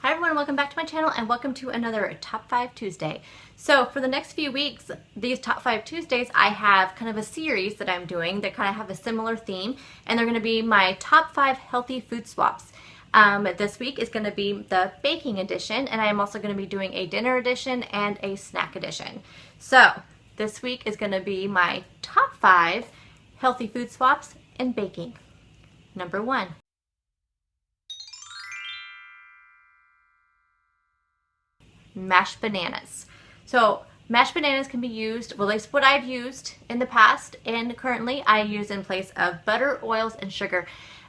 Hi everyone, welcome back to my channel and welcome to another Top 5 Tuesday. So for the next few weeks, these Top 5 Tuesdays, I have kind of a series that I'm doing that kind of have a similar theme, and they're going to be my top 5 healthy food swaps. This week is going to be the baking edition, and I am also going to be doing a dinner edition and a snack edition. So this week is going to be my top 5 healthy food swaps in baking. Number 1. Mashed bananas. So mashed bananas can be used, well, at least what I've used in the past and currently I use in place of butter, oils, and sugar.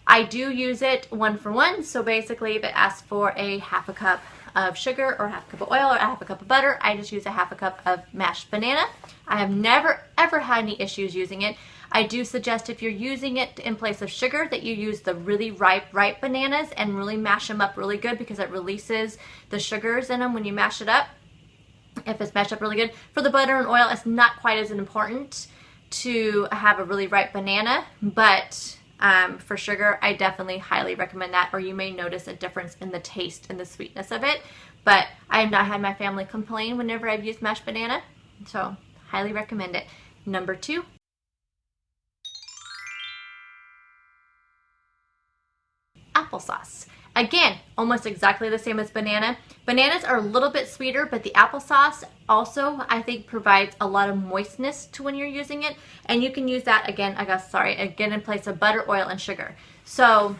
I do use it 1 for 1, so basically if it asks for a half a cup of sugar or half a cup of oil or half a cup of butter, I just use a half a cup of mashed banana. I have never ever had any issues using it. I do suggest if you're using it in place of sugar that you use the really ripe bananas and really mash them up really good, because it releases the sugars in them when you mash it up. If it's mashed up really good. For the butter and oil, it's not quite as important to have a really ripe banana, but for sugar, I definitely highly recommend that, or you may notice a difference in the taste and the sweetness of it. But I have not had my family complain whenever I've used mashed banana, so highly recommend it. Number 2. Applesauce. Again, almost exactly the same as banana. Bananas are a little bit sweeter, but the applesauce also, I think, provides a lot of moistness to when you're using it. And you can use that again, again in place of butter, oil, and sugar. So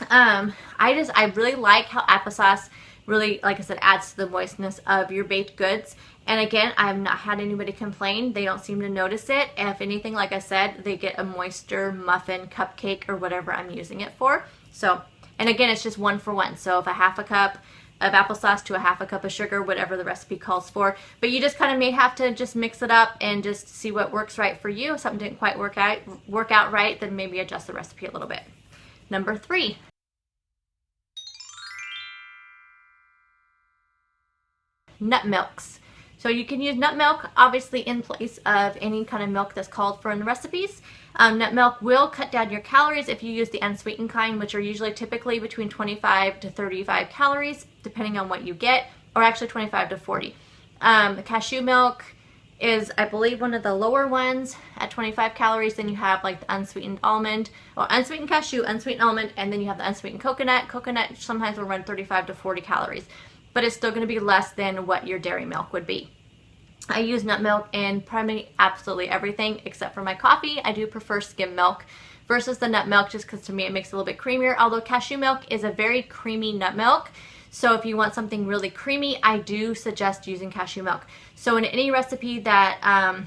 I really like how applesauce really, like I said, adds to the moistness of your baked goods. And again, I have not had anybody complain. They don't seem to notice it. If anything, like I said, they get a moister muffin, cupcake, or whatever I'm using it for. So, and again, it's just 1 for 1. So if a half a cup of applesauce to a half a cup of sugar, whatever the recipe calls for. But you just kind of may have to just mix it up and just see what works right for you. If something didn't quite work out right, then maybe adjust the recipe a little bit. Number 3. Nut milks. So you can use nut milk, obviously, in place of any kind of milk that's called for in the recipes. Nut milk will cut down your calories if you use the unsweetened kind, which are usually typically between 25 to 35 calories, depending on what you get, or actually 25 to 40. Cashew milk is, I believe, one of the lower ones at 25 calories. Then you have like the unsweetened almond, or unsweetened cashew, unsweetened almond, and then you have the unsweetened coconut. Coconut sometimes will run 35 to 40 calories. But it's still going to be less than what your dairy milk would be. I use nut milk in primarily absolutely everything except for my coffee. I do prefer skim milk versus the nut milk, just because to me it makes it a little bit creamier, although cashew milk is a very creamy nut milk. So if you want something really creamy, I do suggest using cashew milk. So in any recipe that,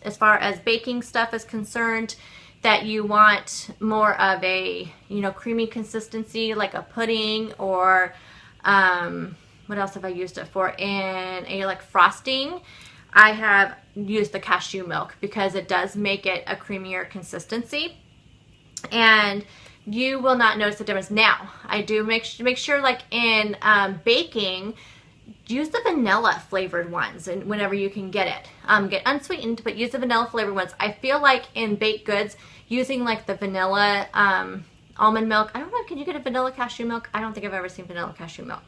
as far as baking stuff is concerned, that you want more of a, creamy consistency, like a pudding, or what else have I used it for? In a like frosting, I have used the cashew milk because it does make it a creamier consistency, and you will not notice the difference. Now, I do make sure, like in baking, use the vanilla flavored ones, and whenever you can get it, get unsweetened, but use the vanilla flavored ones. I feel like in baked goods, using like the vanilla almond milk, I don't know, can you get a vanilla cashew milk? I don't think I've ever seen vanilla cashew milk.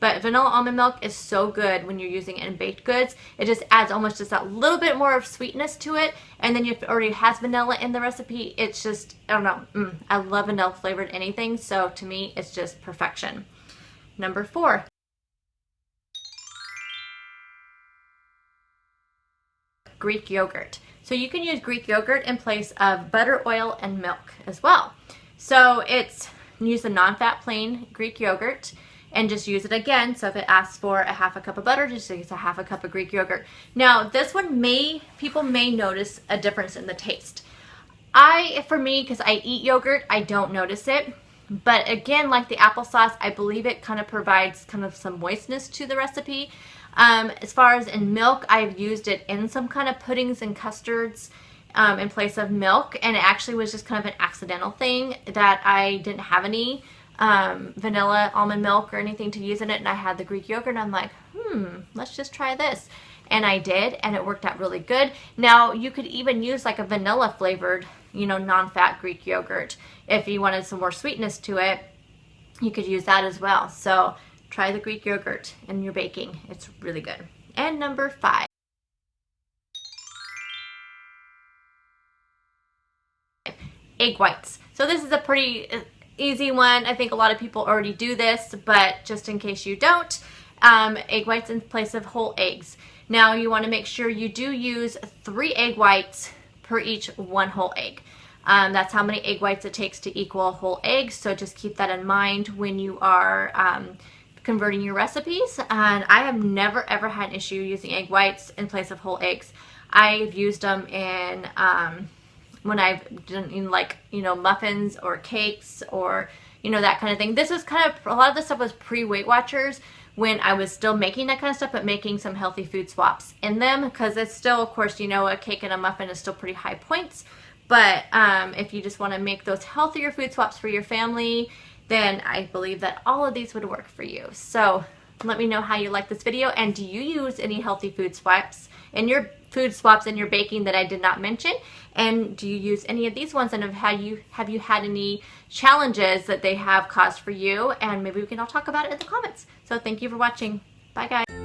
But vanilla almond milk is so good when you're using it in baked goods. It just adds almost just that little bit more of sweetness to it. And then if it already has vanilla in the recipe, it's just, I don't know, I love vanilla flavored anything. So to me, it's just perfection. Number 4. Greek yogurt. So you can use Greek yogurt in place of butter, oil, and milk as well. So use the non-fat plain Greek yogurt and just use it again. So if it asks for a half a cup of butter, just use a half a cup of Greek yogurt. Now this one people may notice a difference in the taste. For me, because I eat yogurt, I don't notice it. But again, like the applesauce, I believe it kind of provides kind of some moistness to the recipe. As far as in milk, I've used it in some kind of puddings and custards in place of milk. And it actually was just kind of an accidental thing that I didn't have any vanilla almond milk or anything to use in it, and I had the Greek yogurt, and I'm like, let's just try this. And I did, and it worked out really good. Now you could even use like a vanilla flavored, non-fat Greek yogurt if you wanted some more sweetness to it. You could use that as well. So try the Greek yogurt in your baking. It's really good. And number 5. Egg whites. So this is a pretty easy one. I think a lot of people already do this, but just in case you don't, egg whites in place of whole eggs. Now you want to make sure you do use 3 egg whites per each 1 whole egg. That's how many egg whites it takes to equal a whole egg, so just keep that in mind when you are converting your recipes. And I have never ever had an issue using egg whites in place of whole eggs. I've used them in when I've done in, like, you know, muffins or cakes or, you know, that kind of thing. This was kind of, a lot of this stuff was pre-Weight Watchers when I was still making that kind of stuff, but making some healthy food swaps in them, because it's still, of course, you know, a cake and a muffin is still pretty high points. But if you just want to make those healthier food swaps for your family, then I believe that all of these would work for you. So let me know how you like this video, and do you use any healthy food swaps in your baking that I did not mention? And do you use any of these ones, and have you had any challenges that they have caused for you? And maybe we can all talk about it in the comments. So thank you for watching. Bye guys.